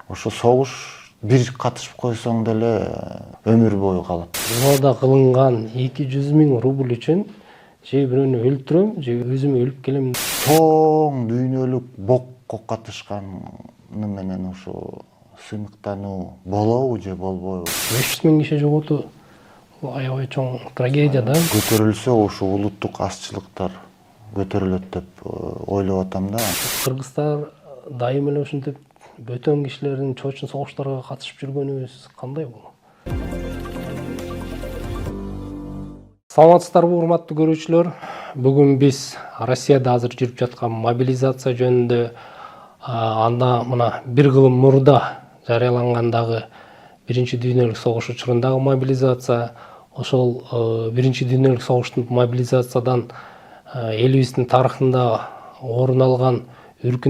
ошо согуш бир катышып койсоң деле өмүр бою калат. Убада кылынган 200 000 рубль үчүн же бирөөнү өлтүрөм, же өзүм өлүп келем. Чоң дүйнөлүк бокко катышкан менен ушу сыймыктануу болобу же болбойбу? 500 000 киши жоготуу аябай чоң трагедия да. Көтөрүлсө ушу улуттук азчылыктар көтөрүлөт деп ойлоп атам да. Кыргыздар дайым эле ушинтип бөтөн кишилердин чоочун согуштарга катышып жүргөнүбүз кандай бул? Саламатсыздарбы, урматтуу көрүүчүлөр? Бүгүн биз Россияда азыр жүрүп жаткан мобилизация жөнүндө, анда мына бир кылым мурда жарыялангандагы Биринчи дүйнөлүк согуш учурундагы мобилизация, ошол Биринчи дүйнөлүк согуштун мобилизациядан элибиздин тарыхында орун алган